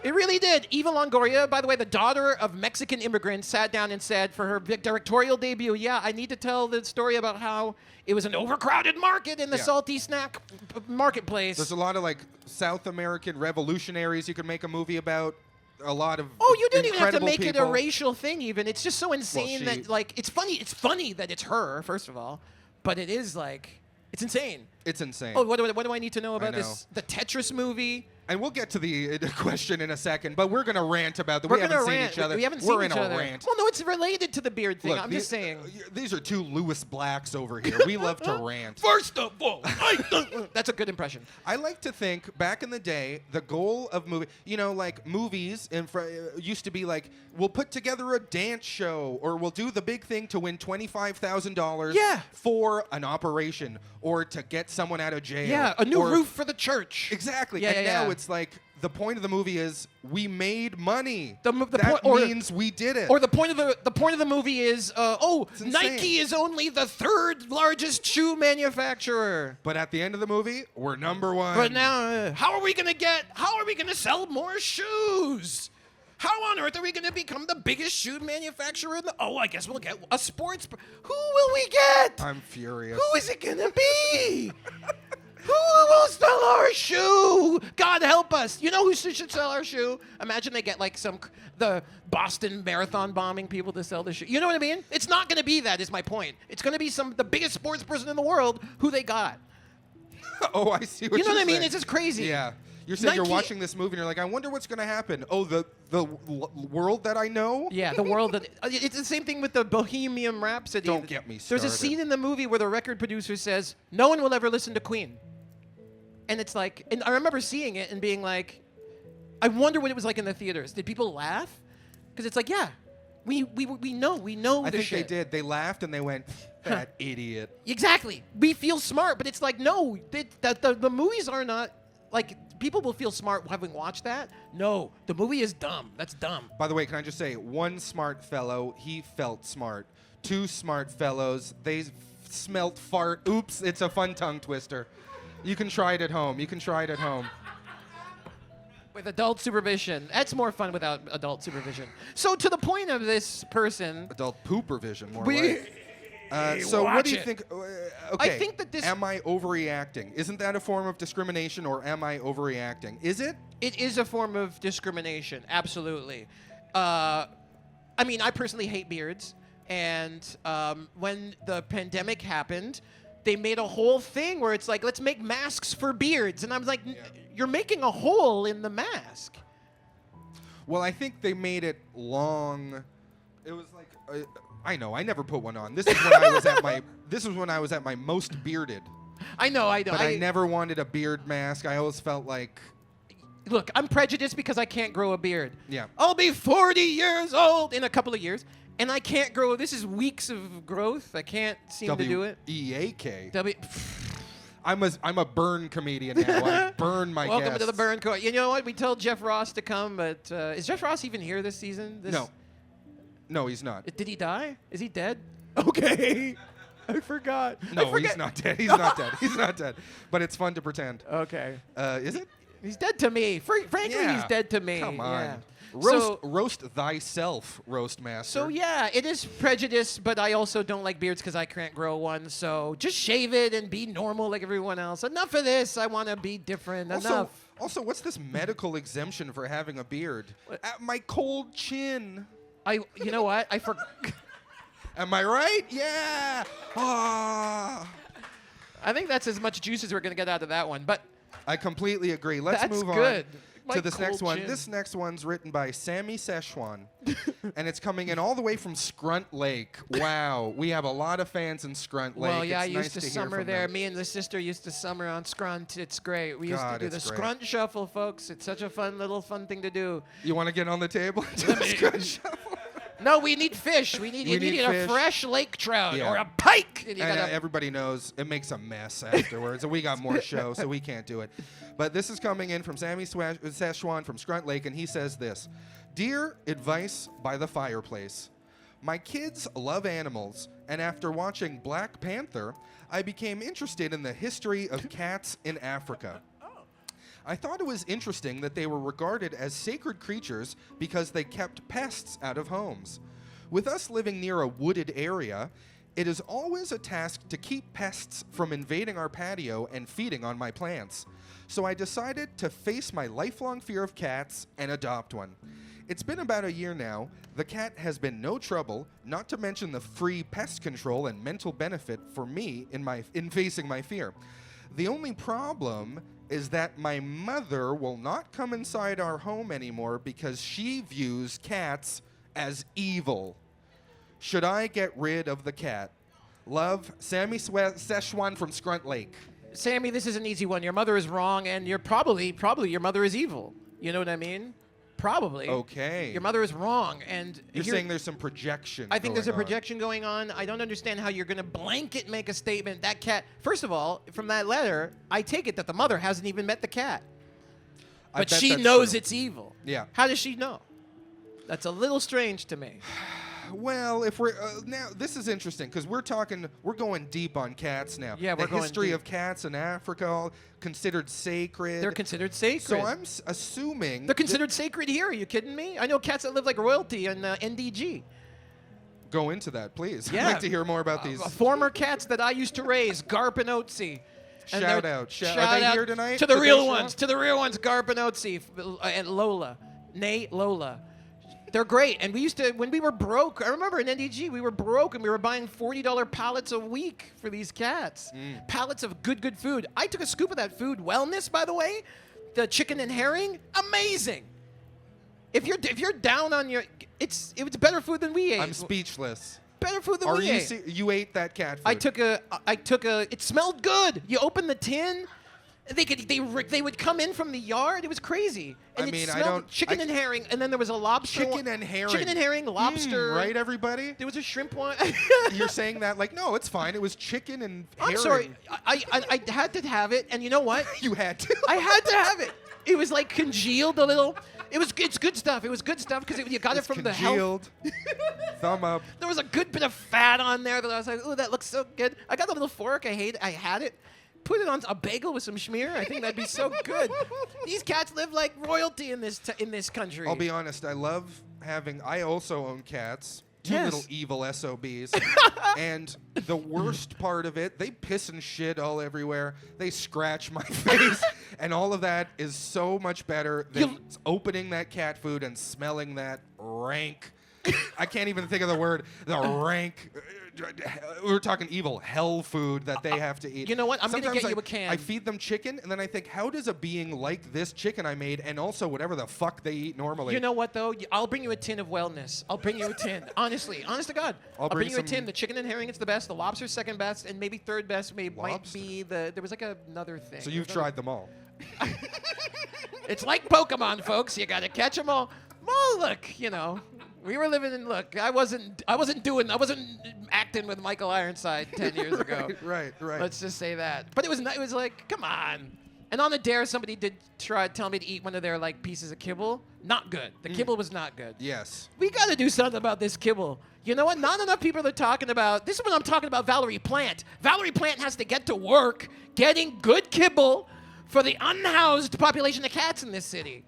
It really did. Eva Longoria, by the way, the daughter of Mexican immigrants, sat down and said for her directorial debut, yeah, I need to tell the story about how it was an overcrowded market in the Yeah. salty snack marketplace. There's a lot of like South American revolutionaries you could make a movie about. A lot of Oh, you didn't even have to incredible make it a people. racial thing. Even it's just so insane she- that like it's funny. It's funny that it's her, first of all, but it is like it's insane. It's insane. Oh, what do I need to know about know. this? The Tetris movie. And we'll get to the question in a second, but we're going to rant about that. We're We haven't gonna seen rant. each other. We haven't we're seen in each a other. rant. Well, no, it's related to the beard thing. Look, I'm just saying. These are two Lewis Blacks over here. We love to rant. First of all, that's a good impression. I like to think back in the day, the goal of like movies used to be like, we'll put together a dance show or we'll do the big thing to win $25,000 Yeah. for an operation or to get someone out of jail. Yeah, a new or- roof for the church. Exactly. Yeah, and yeah, now yeah. it's like the point of the movie is we made money. The that point- or- means we did it. Or the point of the movie is, insane. Nike is only the third largest shoe manufacturer. But at the end of the movie, we're number one. But now, how are we gonna sell more shoes? How on earth are we gonna become the biggest shoe manufacturer in the? Oh, I guess we'll get a sports. Who will we get? I'm furious. Who is it gonna be? Who will sell our shoe? God help us. You know who should sell our shoe? Imagine they get like the Boston Marathon bombing people to sell the shoe. You know what I mean? It's not going to be that is my point. It's going to be the biggest sports person in the world who they got. Oh, I see what You know you're what I mean? saying. It's just crazy. Yeah. You're saying you're Nike- watching this movie and you're like, I wonder what's going to happen. Oh, the world that I know? Yeah, the world that it's the same thing with the Bohemian Rhapsody. Don't get me There's a started. scene in the movie where the record producer says, "No one will ever listen to Queen." And it's like, and I remember seeing it and being like, I wonder what it was like in the theaters. Did people laugh? Because it's like, yeah, we know I the think shit. they did. They laughed and they went, that idiot. Exactly. We feel smart, but it's like, no, the movies are not like people will feel smart having watched that. No, the movie is dumb. That's dumb. By the way, can I just say, one smart fellow, he felt smart. Two smart fellows, they smelt fart. Oops, it's a fun tongue twister. You can try it at home. With adult supervision. That's more fun without adult supervision. So to the point of this person, Adult poopervision, more We- like. So what do you Watch it. think? Okay. think that this- Am I overreacting? Isn't that a form of discrimination, or am I overreacting? Is it? it is a form of discrimination. Absolutely. I mean, I personally hate beards. And when the pandemic happened, they made a whole thing where it's like, let's make masks for beards. And I was like, you're making a hole in the mask. Well, I think they made it long. It was like I know. I never put one on. This is when I was at my. This was when I was at my most bearded. I know. But I never wanted a beard mask. I always felt like. Look, I'm prejudiced because I can't grow a beard. Yeah. I'll be 40 years old in a couple of years, and I can't grow. This is weeks of growth. I can't seem to do it. W-E-A-K. W- I'm a burn comedian now. I burn my Welcome guests. to the Burn Court. You know what? We told Jeff Ross to come, but is Jeff Ross even here this season? No. No, he's not. Did he die? Is he dead? Okay. I forgot. No, he's not dead. He's not dead. He's not dead. But it's fun to pretend. Okay. Is it? He's dead to me. Frankly, Yeah. he's dead to me. Come on. Yeah. Roast thyself, roast master. So yeah, it is prejudice, but I also don't like beards because I can't grow one. So just shave it and be normal like everyone else. Enough of this. I want to be different. Enough. Also, what's this medical exemption for having a beard? My cold chin. You know what? I forgot. Am I right? Yeah. Ah. I think that's as much juice as we're gonna get out of that one. But I completely agree. Let's that's move good. on My to this next cold one. chin. This next one's written by Sammy Szechuan, and it's coming in all the way from Scrunt Lake. Wow, we have a lot of fans in Scrunt Lake. Well, yeah, I It's used nice to hear summer from there. them. Me and the sister used to summer on Scrunt. It's great. We used God, to do the it's great. Scrunt Shuffle, folks. It's such a fun thing to do. You want to get on the table? and do the Scrunt Shuffle? No, we need fish. We need need a fish. fresh lake trout Yeah. or a pike. And you And gotta- everybody knows it makes a mess afterwards, and we got more show, so we can't do it. But this is coming in from Sammy Szechuan from Scrunt Lake, and he says this: Dear Advice by the Fireplace, my kids love animals, and after watching Black Panther, I became interested in the history of cats in Africa. I thought it was interesting that they were regarded as sacred creatures because they kept pests out of homes. With us living near a wooded area, it is always a task to keep pests from invading our patio and feeding on my plants. So I decided to face my lifelong fear of cats and adopt one. It's been about a year now. The cat has been no trouble, not to mention the free pest control and mental benefit for me in facing my fear. The only problem is that my mother will not come inside our home anymore because she views cats as evil. Should I get rid of the cat? Love, Sammy Szechuan from Scrunt Lake. Sammy, this is an easy one. Your mother is wrong, and you're probably your mother is evil. You know what I mean? Probably. Okay. Your mother is wrong, and You're saying there's some projection. I think there's a going on. projection going on. I don't understand how you're going to blanket make a statement. That cat, first of all, from that letter, I take it that the mother hasn't even met the cat. I But bet she that's knows true. it's evil. Yeah. How does she know? That's a little strange to me. Well, if we're now, this is interesting because we're going deep on cats now. Yeah, we're the going history deep. of cats in Africa, all considered sacred. They're considered sacred. So I'm assuming They're considered sacred here. Are you kidding me? I know cats that live like royalty in NDG. Go into that, please. Yeah. I'd like to hear more about these. Former cats that I used to raise, Garp and Otzi. And Shout they're- out. Are shout they out here tonight? To the Did they real show ones. up? To the real ones, Garp and Otzi and Lola. Lola. They're great. And we used to, when we were broke, I remember in NDG, we were broke and we were buying $40 pallets a week for these cats. Pallets of good food. I took a scoop of that food. Wellness, by the way, the chicken and herring, amazing. If you're down on your, it was better food than we ate. I'm speechless. Better food than Are we you ate. you ate that cat food? I took a. It smelled good. You open the tin, they would come in from the yard. It was crazy. And I mean, it I smelled don't- chicken and herring, and then there was a lobster. Chicken and herring. Chicken and herring, lobster. right, everybody? There was a shrimp one. You're saying that like, no, it's fine. It was chicken and herring. I'm sorry. I had to have it, and you know what? You had to. I had to have it. It was like congealed a little. It's good stuff. It was good stuff because you got It's it from the health. congealed. Thumb up. There was a good bit of fat on there that I was like, oh, that looks so good. I got a little fork. I had it. Put it on a bagel with some schmear. I think that'd be so good. These cats live like royalty in this country. I'll be honest. I love having. I also own cats. Two Yes. little evil SOBs. And the worst part of it, they piss and shit all everywhere. They scratch my face. And all of that is so much better than opening that cat food and smelling that rank. I can't even think of the word. The rank. We're talking evil hell food that they have to eat. You know what? I'm gonna Sometimes get you a can. I feed them chicken, and then I think, how does a being like this chicken I made, and also whatever the fuck they eat normally? You know what, though? I'll bring you a tin of wellness. I'll bring you a tin. Honestly. Honest to God. I'll I'll bring bring you a some- tin. The chicken and herring is the best. The lobster's second best. And maybe third best might Lobster? be there was like another thing. So you've There was tried them all. It's like Pokemon, folks. You got to catch them all. Well, look, we were living in, I wasn't acting with Michael Ironside 10 years ago. Right. Let's just say that. But it was like, come on. And on a dare, somebody did try to tell me to eat one of their like pieces of kibble. Not good. The kibble was not good. Yes. We got to do something about this kibble. You know what? Not enough people are talking about. This is what I'm talking about, Valerie Plant. Valerie Plant has to get to work getting good kibble for the unhoused population of cats in this city.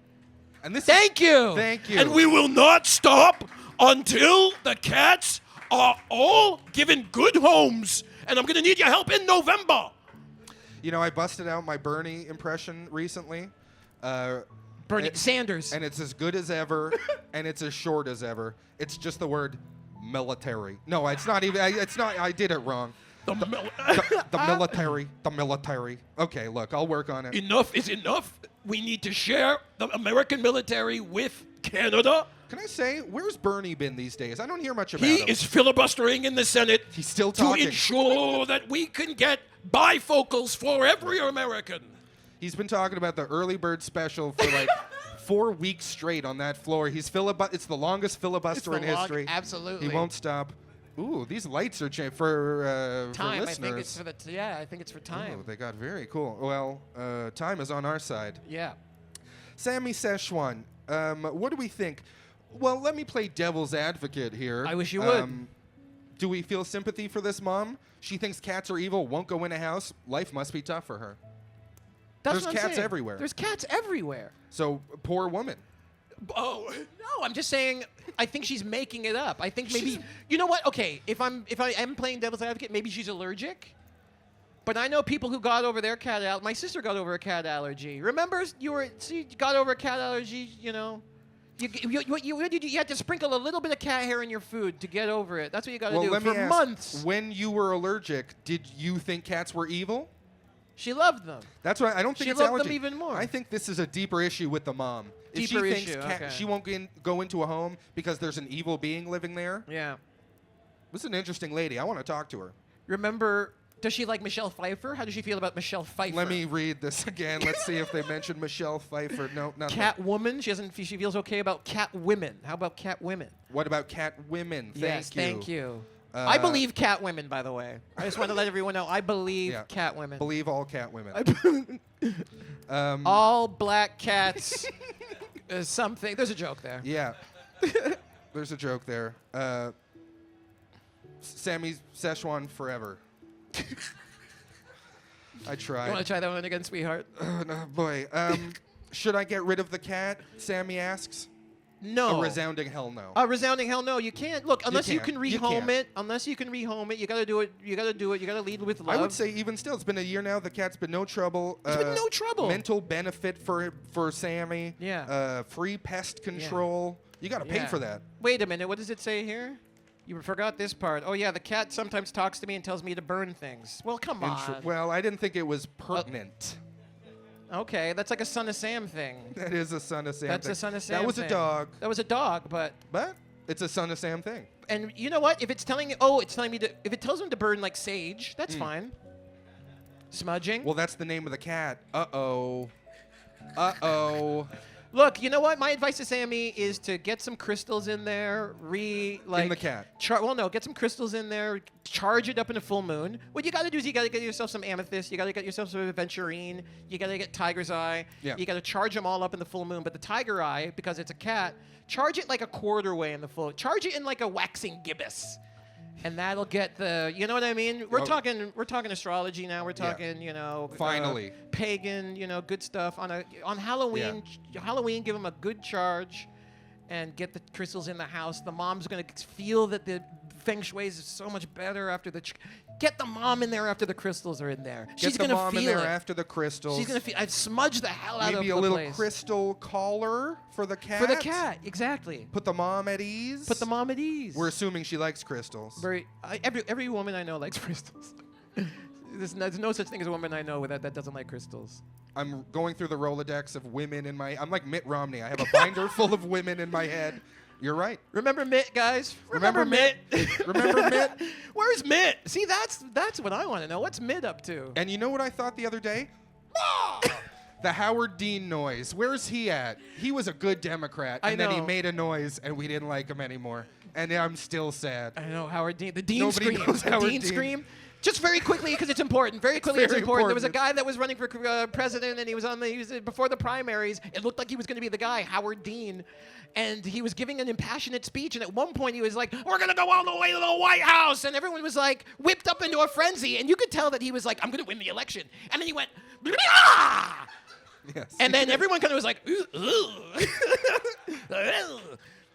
And this Thank you. Thank you. And we will not stop until the cats are all given good homes. And I'm going to need your help in November. You know, I busted out my Bernie impression recently. Bernie Sanders. And it's as good as ever, and it's as short as ever. It's just the word military. No, it's not even. It's not. I did it wrong. The military. The military. Okay, look, I'll work on it. Enough is enough. We need to share the American military with Canada. Can I say, where's Bernie been these days? I don't hear much about He him. is filibustering in the Senate. He's still to talking. ensure that we can get bifocals for every American. He's been talking about the early bird special for like 4 weeks straight on that floor. It's the longest filibuster in history. Absolutely. He won't stop. Ooh, these lights are for Time. listeners. I think it's for the. I think it's for time. Ooh, they got very cool. Well, time is on our side. Yeah. Sammy Szechuan, what do we think? Well, let me play devil's advocate here. I wish you would. Do we feel sympathy for this mom? She thinks cats are evil, won't go in a house. Life must be tough for her. That's There's what I'm cats saying. everywhere. There's cats everywhere. So, poor woman. Oh, No, I'm just saying. I think she's making it up. I think maybe. You know what? Okay, if I am playing devil's advocate, maybe she's allergic. But I know people who got over their cat allergy. My sister got over a cat allergy. Remember, you got over a cat allergy. You know, you had to sprinkle a little bit of cat hair in your food to get over it. That's what you got to do let for me ask, months. when you were allergic, did you think cats were evil? She loved them. That's why I don't think She it's loved them allergy. even more. I think this is a deeper issue with the mom. If Deeper she thinks issue, okay. she won't go into a home because there's an evil being living there. Yeah. This is an interesting lady. I want to talk to her. Remember, does she like Michelle Pfeiffer? How does she feel about Michelle Pfeiffer? Let me read this again. Let's see if they mentioned Michelle Pfeiffer. No, nothing. Catwoman. She feels okay about cat women. How about cat women? What about cat women? Yes, thank you. I believe cat women, by the way. I just want to let everyone know I believe Yeah. cat women. Believe all cat women. All black cats. Something. There's a joke there. Yeah. There's a joke there. Sammy Szechuan forever. I tried. You want to try that one again, sweetheart? No, boy. Should I get rid of the cat? Sammy asks. No. A resounding hell no. A resounding hell no. You can't. Look, unless you can't. can You rehome can't. it. Unless you can rehome it, you got to do it. You got to do it. You got to lead with love. I would say even still, it's been a year now. The cat's been no trouble. It's been no trouble. Mental benefit for Sammy. Yeah. Free pest control. You got to pay Yeah. for that. Wait a minute. What does it say here? You forgot this part. Oh, yeah. The cat sometimes talks to me and tells me to burn things. Well, come on. Well, I didn't think it was pertinent. Okay. That's like a Son of Sam thing. That is a Son of Sam That's thing. a Son of Sam That was thing. a dog. That was a dog, but It's a Son of Sam thing. and you know what? If it's telling me to if it tells him to burn like sage, that's fine. Smudging. Well, that's the name of the cat. Uh-oh. Uh-oh. Look, you know what? My advice to Sammy is to get some crystals in there, In the cat. Get some crystals in there, charge it up in a full moon. What you got to do is you got to get yourself some amethyst, you got to get yourself some aventurine, you got to get tiger's eye. Yeah. You got to charge them all up in the full moon. But the tiger eye, because it's a cat, charge it like a quarter way in the full. Charge it in like a waxing gibbous. And that'll get the, you know what I mean? We're talking astrology now. We're talking, Finally. pagan, good stuff on Halloween. Halloween, give them a good charge, and get the crystals in the house. The mom's gonna feel that the feng shui is so much better after the. Get the mom in there after the crystals are in there. Get the gonna mom feel in there it. after the crystals. She's gonna feel. I've smudged the hell out of Maybe the a little place. crystal collar for the cat. For the cat, exactly. Put the mom at ease. Put the mom at ease. We're assuming she likes crystals. Every woman I know likes crystals. There's no such thing as a woman I know that doesn't like crystals. I'm going through the Rolodex of women I'm like Mitt Romney. I have a binder full of women in my head. You're right. Remember Mitt, guys? Remember Mitt? Remember Mitt? Where's Mitt? See, that's what I want to know. What's Mitt up to? And you know what I thought the other day? The Howard Dean noise. Where's he at? He was a good Democrat, and then he know. made a noise, and we didn't like him anymore. And I'm still sad. I know Howard Dean. The Dean Nobody scream. knows The Howard Dean Dean. scream. Just very quickly, because it's important. Very quickly, it's very important. There was a important. guy that was running for president, and he was before the primaries. It looked like he was going to be the guy, Howard Dean, and he was giving an impassionate speech. And at one point, he was like, "We're going to go all the way to the White House," and everyone was like whipped up into a frenzy. And you could tell that he was like, "I'm going to win the election," and then he went, "Blah!" Yes. And then everyone kind of was like, "Ooh,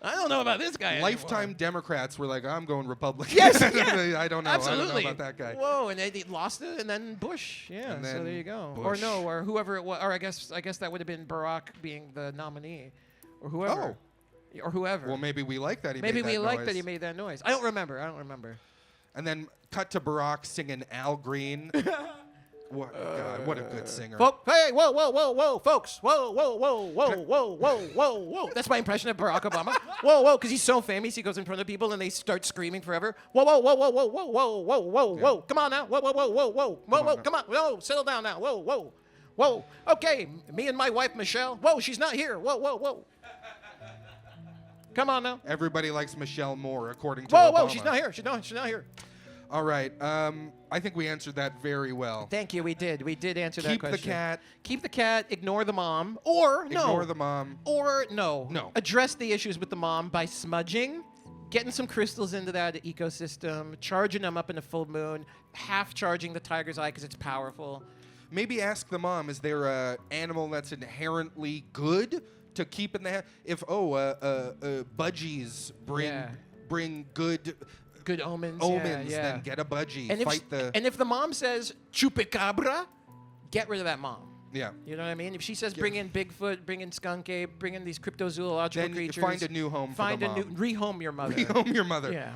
I don't know about this guy." Lifetime Democrats were like, I'm going Republican. Yes, yeah. I don't know. Absolutely. I don't know about that guy. Whoa, and they lost it, and then Bush. Yeah, And so then there you go. Bush. Or no, or whoever it was. Or I guess that would have been Barack being the nominee, or whoever. Or whoever. Well, maybe we like that he Maybe made that we like noise. that he made that noise. I don't remember. And then cut to Barack singing Al Green. What, God, what a good singer. Hey, whoa, folks. Whoa. That's my impression of Barack Obama. Whoa, because he's so famous. He goes in front of people and they start screaming forever. Whoa. Come on now. Whoa. Come on. Whoa, settle down now. Whoa. Okay, me and my wife, Michelle. Whoa, she's not here. Whoa. Come on now. Everybody likes Michelle Moore, according to Whoa, Obama. she's not here. She's not here. All right. I think we answered that very well. Thank you. We did answer that Keep question. the cat. Keep the cat. Ignore the mom. Or no. Ignore the mom. Or no. No. Address the issues with the mom by smudging, getting some crystals into that ecosystem, charging them up in a full moon, half charging the tiger's eye because it's powerful. Maybe ask the mom, is there a animal that's inherently good to keep in the house? If, budgies bring good omens. omens, yeah. then get a budgie. And And if the mom says chupacabra, get rid of that mom. yeah. You know what I mean? If she says bring in Bigfoot, bring in Skunk Ape, bring in these cryptozoological Then you creatures, find a new home for the mom. rehome your mother. Rehome your mother. Yeah.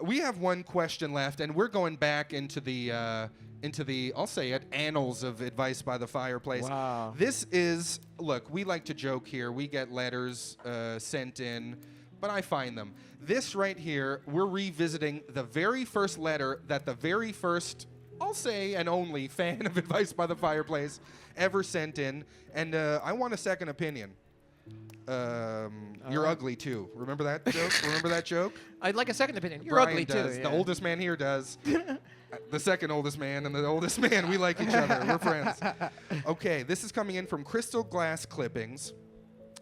We have one question left, and we're going back into the I'll say it, annals of Advice by the Fireplace. Wow. This is, look, we like to joke here. We get letters sent in, but I find them. This right here, we're revisiting the very first letter that the very first, I'll say, and only fan of Advice by the Fireplace ever sent in, and I want a second opinion. You're ugly too. Remember that joke? Remember that joke? I'd like a second opinion. You're Brian ugly does. too. The yeah. oldest man here does. The second oldest man and the oldest man. We like each other. We're friends. Okay, this is coming in from Crystal Glass Clippings.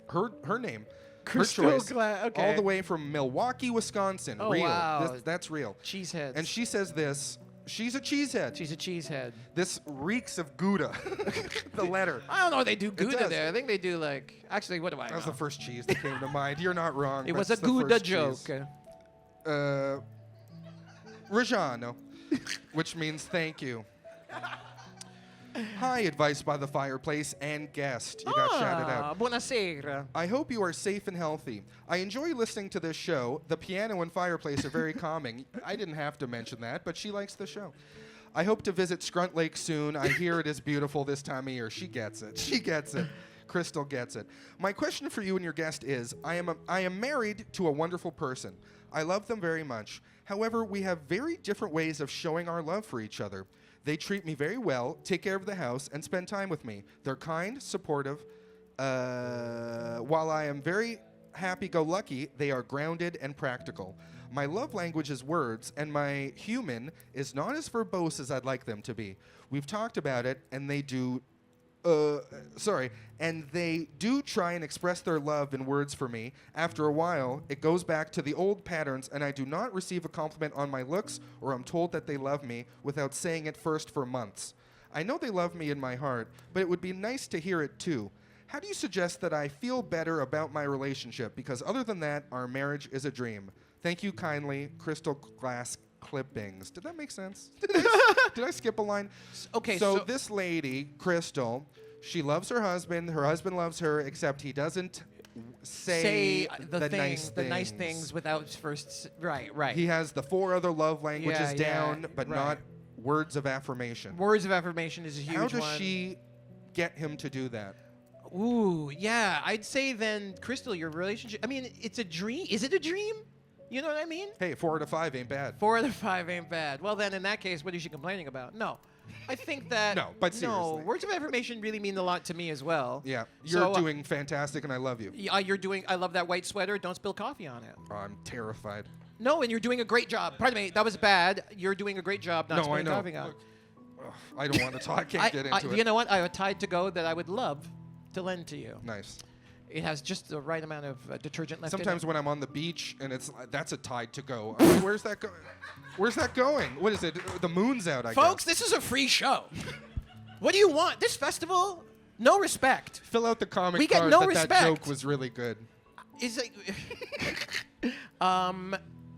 Her name. Crystal her choice. okay. All the way from Milwaukee, Wisconsin. Oh, real. wow. That's real. Cheeseheads. And she says this. She's a cheesehead. She's a cheesehead. This reeks of Gouda. The letter. I don't know if they do Gouda does. there. I think they do like. Actually, what do I know? That was the first cheese that came to mind. You're not wrong. It was a That's the Gouda first joke. cheese. Reggiano, which means thank you. Hi, Advice by the Fireplace and guest. You got shouted out. Buonasera. I hope you are safe and healthy. I enjoy listening to this show. The piano and fireplace are very calming. I didn't have to mention that, but she likes the show. I hope to visit Scrunt Lake soon. I hear it is beautiful this time of year. She gets it. She gets it. Crystal gets it. My question for you and your guest is, I am married to a wonderful person. I love them very much. However, we have very different ways of showing our love for each other. They treat me very well, take care of the house, and spend time with me. They're kind, supportive. While I am very happy-go-lucky, they are grounded and practical. My love language is words, and my human is not as verbose as I'd like them to be. We've talked about it, and they do try and express their love in words for me. After a while, it goes back to the old patterns, and I do not receive a compliment on my looks, or I'm told that they love me without saying it first for months. I know they love me in my heart, but it would be nice to hear it too. How do you suggest that I feel better about my relationship? Because other than that, our marriage is a dream. Thank you kindly, Crystal Glass Clippings. Did that make sense? Did I skip a line? Okay, so this lady, Crystal, she loves her husband loves her, except he doesn't say the nice things without first. Right. He has the 4 other love languages Yeah, down, but right. not words of affirmation. Words of affirmation is a huge one. How does she get him to do that? Ooh, yeah. I'd say then, Crystal, your relationship. I mean, it's a dream. Is it a dream? You know what I mean? Hey, 4 out of 5 ain't bad. 4 out of 5 ain't bad. Well, then in that case, what is she complaining about? No. I think that. No, but seriously. words of affirmation really mean a lot to me as well. Yeah, you're So, doing fantastic, and I love you. Yeah, you're doing. I love that white sweater. Don't spill coffee on it. Oh, I'm terrified. No, and you're doing a great job. Pardon me, that was bad. You're doing a great job not No, I spraying know. coffee on. Look, I don't want to talk. I can't get into it. You know what? I have a Tide to go that I would love to lend to you. Nice. It has just the right amount of detergent left Sometimes in it. when I'm on the beach and that's a Tide to go. I'm like, where's that going? Where's that going? What is it? The moon's out, I Folks, guess. this is a free show. What do you want? This festival, no respect. Fill out the comic We get card no that respect. that joke was really good. Is it?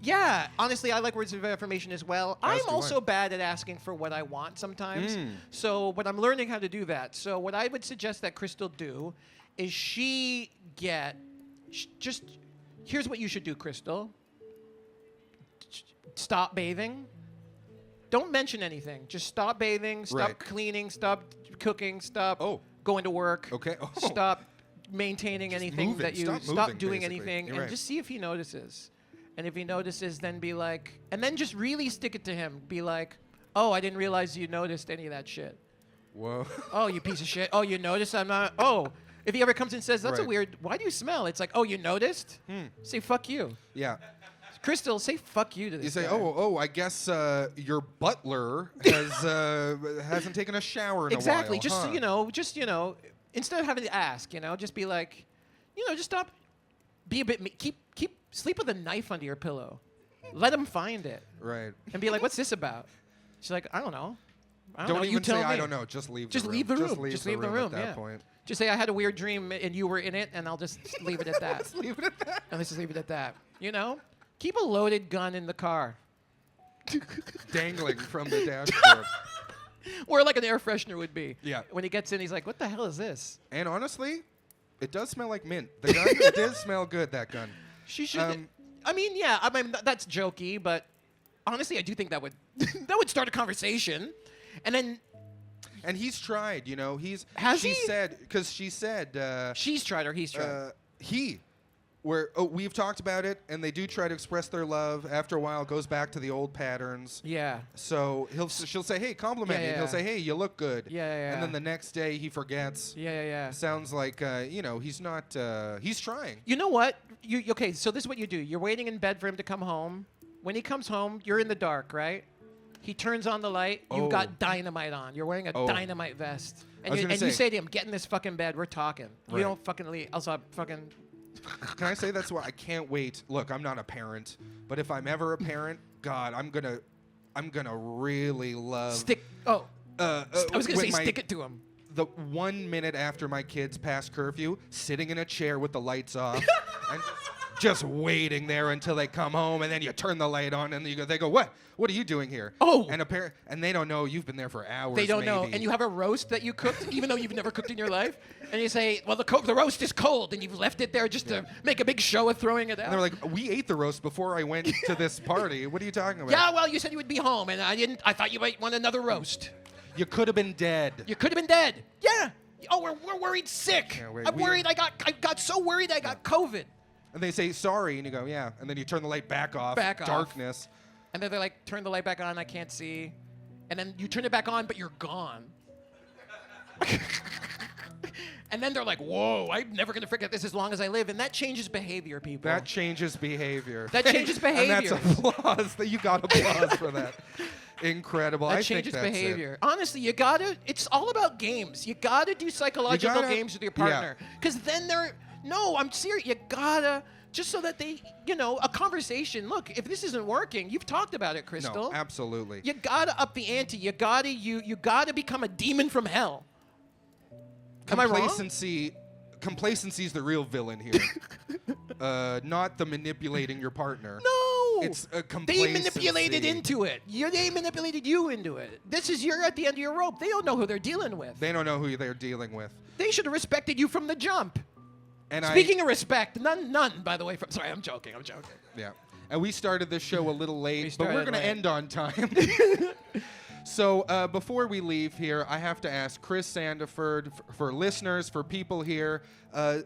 Yeah, honestly, I like words of affirmation as well. As I'm do also I. bad at asking for what I want sometimes. So, but I'm learning how to do that. So, what I would suggest that Crystal do is just here's what you should do, Crystal. Stop bathing. Don't mention anything. Just stop bathing, stop Right. cleaning, stop cooking, stop Oh. going to work. Okay. Oh. Stop maintaining anything moving. that you Stop stop moving, doing basically. anything You're and right. just see if he notices. And if he notices, then be like, and then just really stick it to him. Be like, oh, I didn't realize you noticed any of that shit. Whoa. Oh, you piece of shit. Oh, you noticed I'm not. Oh, if he ever comes and says, that's a Right. weird, why do you smell? It's like, oh, you noticed? Say, fuck you. Yeah. Crystal, say fuck you to this You say, guy. oh, I guess your butler has hasn't taken a shower in Exactly. a while. Just, instead of having to ask, just be like, just stop. Be a bit, keep sleep with a knife under your pillow. Let him find it. Right. And be like, what's this about? She's like, I don't know. I don't know. Don't You even tell say me. I don't know. Just leave. Just the room. leave the room. Just leave the room at that yeah. point. Just say I had a weird dream and you were in it, and I'll just leave it at that. Just leave it at that. And let's just leave it at that. Keep a loaded gun in the car, Dangling from the dashboard. where like an air freshener would be. Yeah. When he gets in, he's like, "What the hell is this?" And honestly, it does smell like mint. The gun, it does smell good. That gun. She should. Um, That's jokey, but honestly, I do think that would that would start a conversation, and then And he's tried. He's. Has she he? said because she said. she's tried or he's tried. We've talked about it, and they do try to express their love. After a while, it goes back to the old patterns. Yeah. So she'll say, "Hey, compliment me." Yeah, And he'll yeah. say, "Hey, you look good." Yeah. And then the next day, he forgets. Yeah. Sounds like he's not. He's trying. You know what? Okay, so this is what you do. You're waiting in bed for him to come home. When he comes home, you're in the dark, right? He turns on the light. You've Oh. got dynamite on. You're wearing a Oh. dynamite vest. And, was you, gonna and you say- say to him, get in this fucking bed. We're talking. Right. You don't fucking leave. Also, fucking... Can I say that's why I can't wait? Look, I'm not a parent, but if I'm ever a parent, God, I'm gonna really love. Stick... Oh, I I was going to say stick it to him. The 1 minute after my kids pass curfew, sitting in a chair with the lights off, and just waiting there until they come home, and then you turn the light on, and they go, "What? What are you doing here?" Oh. And they don't know you've been there for hours. They don't know. maybe. And you have a roast that you cooked, even though you've never cooked in your life. And you say, well, the roast is cold, and you've left it there just to make a big show of throwing it out. And they're like, "We ate the roast before I went to this party. What are you talking about?" yeah, well, you said you would be home, and I didn't. I thought you might want another roast. You could have been dead. You could have been dead. Yeah. Oh, we're worried sick. Yeah, I'm we- worried. I got so worried I got COVID. And they say sorry, and you go, "Yeah," and then you turn the light back off. Back off. Darkness. And then they're like, turn the light back on. I can't see. And then you turn it back on, but you're gone. And then they're like, whoa, I'm never going to forget this as long as I live. And that changes behavior, people. That changes behavior. That changes behavior. And that's applause. You got applause for that. Incredible. That I changes think that's it. behavior. Honestly, it's all about games. You gotta do psychological games with your partner. Because then I'm serious. You gotta, just so that they, a conversation. Look, if this isn't working, you've talked about it, Crystal. No, absolutely. You gotta up the ante. You gotta become a demon from hell. Am I wrong? Complacency is the real villain here. Not the manipulating your partner. No. It's a They complacency. manipulated into it. They manipulated you into it. You're at the end of your rope. They don't know who they're dealing with. They don't know who they're dealing with. They should have respected you from the jump. And Speaking of respect, none, by the way. Sorry, I'm joking. Yeah. And we started this show a little late, but we're started going to late. end on time. So before we leave here, I have to ask Chris Sandiford, for listeners, for people here,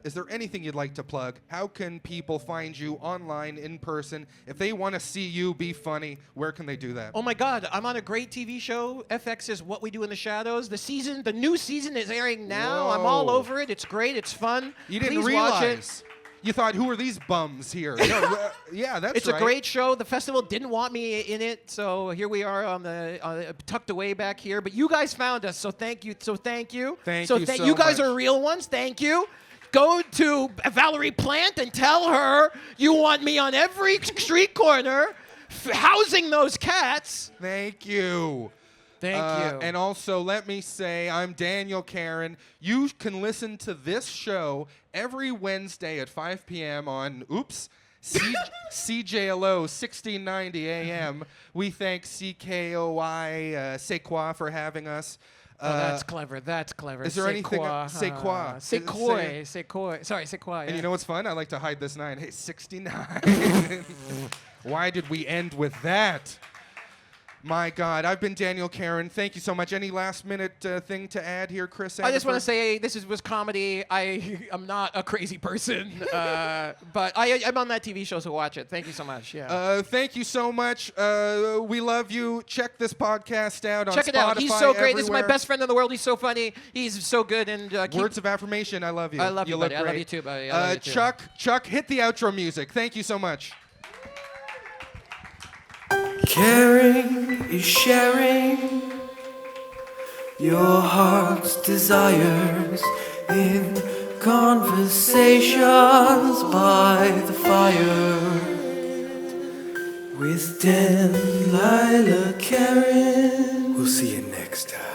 is there anything you'd like to plug? How can people find you online, in person? If they want to see you be funny, where can they do that? Oh my God, I'm on a great TV show. FX is What We Do in the Shadows. The new season is airing now. I'm all Whoa. over it. It's great. It's fun. You didn't Please realize. watch it. You thought, who are these bums here? No, yeah, that's It's right. a great show. The festival didn't want me in it, so here we are on the tucked away back here. But you guys found us, so thank you. Thank you You guys much. are real ones. Thank you. Go to Valerie Plant and tell her you want me on every street corner, housing those cats. Thank you. Thank you. And also, let me say, I'm Daniel Carin. You can listen to this show every Wednesday at 5 p.m. on, CJLO 1690 AM. We thank CKOI C'est Quoi for having us. That's clever. That's clever. Is there anything? C'est quoi? C'est quoi? C'est quoi? Sorry, c'est quoi? And Yeah. you know what's fun? I like to hide this 9. Hey, 69. Why did we end with that? My God, I've been Daniel Carin. Thank you so much. Any last-minute thing to add here, Chris? I just want to Anderford? say this was comedy. I'm not a crazy person, but I'm on that TV show, so watch it. Thank you so much. Yeah. Thank you so much. We love you. Check this podcast out on Check it Spotify, out. He's so great. This is my everywhere. best friend in the world. He's so funny. He's so good. And Words of affirmation. I love you. I love you, look buddy. I love great. you too, buddy. I love you too. Chuck, hit the outro music. Thank you so much. Caring is sharing your heart's desires in conversations by the fire with Dan, Lilah, Carin. We'll see you next time.